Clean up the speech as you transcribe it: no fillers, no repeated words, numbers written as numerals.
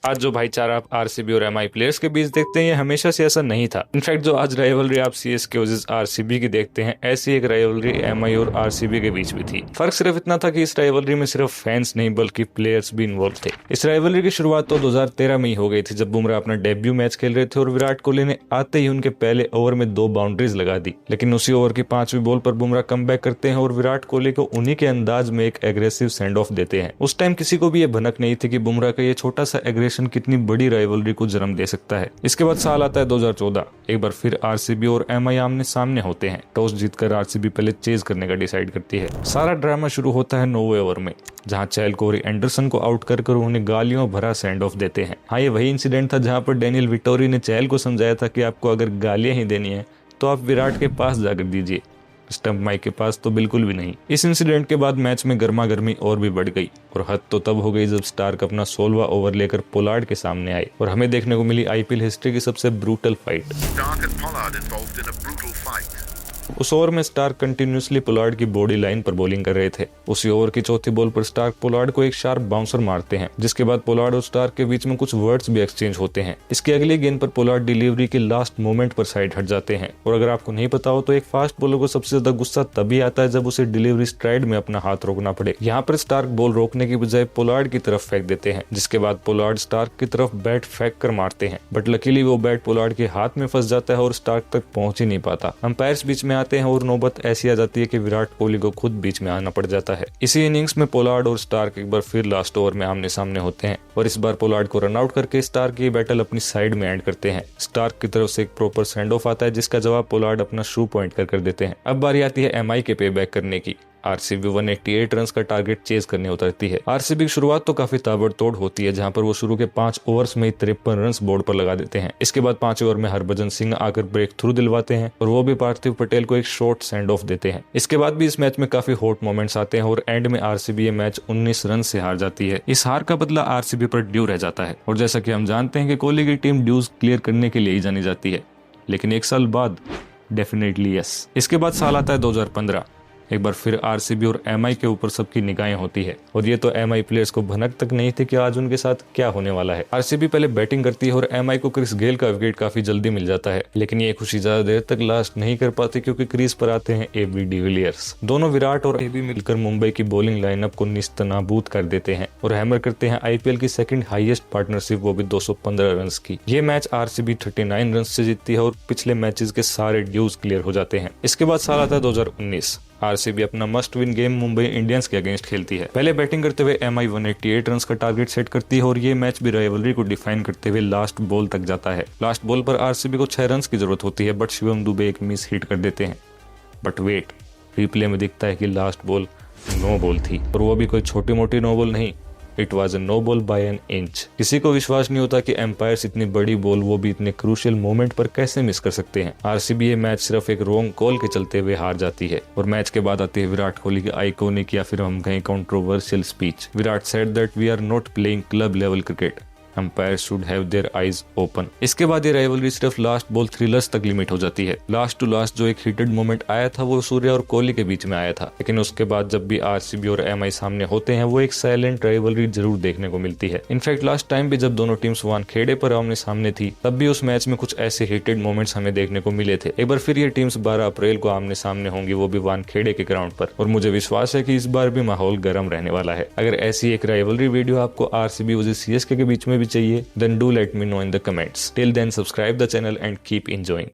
आज जो भाईचारा आप आरसीबी और एमआई प्लेयर्स के बीच देखते हैं ये हमेशा से ऐसा नहीं था। इनफैक्ट जो आज राइवलरी आप सीएसके वर्सेस आरसीबी की देखते हैं, ऐसी एक राइवलरी एमआई और आरसीबी के बीच भी थी। फर्क सिर्फ इतना था कि इस राइवलरी में सिर्फ फैंस नहीं बल्कि प्लेयर्स भी इन्वॉल्व थे। इस राइवलरी की शुरुआत तो 2013 में ही हो गई थी, जब बुमराह अपना डेब्यू मैच खेल रहे थे और विराट कोहली ने आते ही उनके पहले ओवर में 2 बाउंड्रीज लगा दी। लेकिन उसी ओवर की 5वीं बॉल पर बुमराह कमबैक करते हैं और विराट कोहली को उन्हीं के अंदाज में एक एग्रेसिव सेंड ऑफ देते हैं। उस टाइम किसी को भी ये भनक नहीं थी कि बुमराह का ये छोटा सा एग्रेशन कितनी बड़ी राइवलरी को जन्म दे सकता है। इसके बाद साल आता है 2014। एक बार फिर आरसीबी और एमआई आमने सामने होते हैं। टॉस जीतकर आरसीबी पहले चेज करने का डिसाइड करती है। सारा ड्रामा शुरू होता है 9वें ओवर में, जहां चहल कोहली एंडरसन को आउट कर उन्हें गालियों भरा सेंड ऑफ देते हैं। हाँ, ये वही इंसिडेंट था जहां पर डेनियल विटोरी ने चहल को समझाया था कि आपको अगर गालियां ही देनी है तो आप विराट के पास जाकर दीजिए, स्टंप माइक के पास तो बिल्कुल भी नहीं। इस इंसिडेंट के बाद मैच में गर्मा गर्मी और भी बढ़ गई और हद तो तब हो गई जब स्टार्क अपना 16वां ओवर लेकर पोलार्ड के सामने आए और हमें देखने को मिली आईपीएल हिस्ट्री की सबसे ब्रूटल फाइट। उस ओवर में स्टार्क कंटिन्यूसली पोलार्ड की बॉडी लाइन पर बॉलिंग कर रहे थे। उसी ओवर की चौथी बॉल पर स्टार्क पोलार्ड को एक शार्प बाउंसर मारते हैं, जिसके बाद पोलार्ड और स्टार्क के बीच में कुछ वर्ड्स भी एक्सचेंज होते हैं। इसकी अगली गेंद पर पोलार्ड डिलीवरी के लास्ट मोमेंट पर साइड हट जाते हैं। और अगर आपको नहीं पता हो तो एक फास्ट बॉलर को सबसे ज्यादा गुस्सा तभी आता है जब उसे डिलीवरी स्ट्राइड में अपना हाथ रोकना पड़े। यहाँ पर स्टार्क बॉल रोकने की बजाय पोलार्ड की तरफ फेंक देते हैं, जिसके बाद पोलार्ड स्टार्क की तरफ बैट फेंक कर मारते हैं, बट लकीली वो बैट पोलार्ड के हाथ में फंस जाता है और स्टार्क तक पहुंच ही नहीं पाता। अंपायर्स बीच में आते हैं और नौबत ऐसी आ जाती है कि विराट कोहली को खुद बीच में आना पड़ जाता है। इसी इनिंग्स में पोलार्ड और स्टार्क एक बार फिर लास्ट ओवर में आमने सामने होते हैं और इस बार पोलार्ड को रन आउट करके स्टार्क ये बैटल अपनी साइड में एंड करते हैं। स्टार्क की तरफ से एक प्रॉपर सेंड ऑफ आता है, जिसका जवाब पोलार्ड अपना शू पॉइंट कर देते हैं। अब बारी आती है एमआई के पे बैक करने की। आरसीबी 188 रन का टारगेट चेज करने उतरती है। आरसीबी की शुरुआत तो काफी ताबड़तोड़ होती है, जहां पर वो शुरू के 5 ओवर्स में 53 रन बोर्ड पर लगा देते हैं। इसके बाद 5 ओवर में हरभजन सिंह आकर ब्रेक थ्रू दिलवाते हैं और वो भी पार्थिव पटेल को एक शॉर्ट सेंड ऑफ देते हैं। इसके बाद भी इस मैच में काफी हॉट मोमेंट्स आते हैं और एंड में आरसीबी ये मैच 19 रन से हार जाती है। इस हार का बदला आरसीबी पर ड्यू रह जाता है और जैसा कि हम जानते हैं कि कोहली की टीम ड्यूज क्लियर करने के लिए ही जानी जाती है, लेकिन एक साल बाद डेफिनेटली यस। इसके बाद साल आता है 2015। एक बार फिर आरसीबी और एमआई के ऊपर सबकी निगाहें होती है और ये तो एमआई प्लेयर्स को भनक तक नहीं थी कि आज उनके साथ क्या होने वाला है। आरसीबी पहले बैटिंग करती है और एमआई को क्रिस गेल का विकेट काफी जल्दी मिल जाता है, लेकिन ये खुशी ज्यादा देर तक लास्ट नहीं कर पाती क्योंकि क्रीज पर आते हैं एबी डिविलियर्स। दोनों विराट और एबी मिलकर मुंबई की बॉलिंग लाइनअप को निस्तनाबूद कर देते हैं और हैमर करते हैं आईपीएल की सेकंड हाईएस्ट पार्टनरशिप, वो भी 215 रन की। ये मैच आरसीबी 39 रन से जीतती है और पिछले मैचेस के सारे ड्यूज क्लियर हो जाते हैं। इसके बाद साल आता है 2019। आरसीबी अपना must win game Mumbai Indians के अगेंस्ट खेलती है। पहले बैटिंग करते हुए एमआई 188 रन का टारगेट सेट करती है और ये मैच भी राइवलरी को डिफाइन करते हुए लास्ट बॉल तक जाता है। लास्ट बॉल पर आरसीबी को 6 रन की जरूरत होती है, बट शिवम दुबे एक मिस हिट कर देते हैं। बट वेट, रिप्ले में दिखता है कि लास्ट बॉल नो बॉल थी और वो भी कोई छोटी मोटी नो बॉल नहीं, it was a no ball by an inch. किसी को विश्वास नहीं होता कि एम्पायर्स इतनी बड़ी बॉल, वो भी इतने क्रूशियल मोमेंट पर कैसे मिस कर सकते हैं। आरसीबी ये मैच सिर्फ एक रॉन्ग कॉल के चलते हुए हार जाती है और मैच के बाद आती है विराट कोहली की आइकॉनिक या फिर हम कहें controversial speech. Virat said that we are not playing club level cricket, Umpires should have their eyes open। इसके बाद ये राइवलरी सिर्फ लास्ट बॉल थ्रिलर्स तक लिमिट हो जाती है। लास्ट टू लास्ट जो एक हीटेड मोमेंट आया था वो सूर्या और कोहली के बीच में आया था, लेकिन उसके बाद जब भी आरसीबी और एमआई सामने होते हैं वो एक साइलेंट राइवलरी जरूर देखने को मिलती है। इनफैक्ट लास्ट टाइम भी जब दोनों टीम्स वानखेड़े पर आमने सामने थी तब भी उस मैच में कुछ ऐसे हीटेड मोमेंट्स हमें देखने को मिले थे। एक बार फिर ये टीम्स 12 अप्रैल को आमने सामने होंगी, वो भी वानखेड़े के ग्राउंड पर, और मुझे विश्वास है कि इस बार भी माहौल गर्म रहने वाला है। अगर ऐसी एक राइवलरी वीडियो आपको आरसीबी वर्सेस सीएसके के बीच में भी चाहिए, then do let me know in the comments. Till then, subscribe the channel and keep enjoying.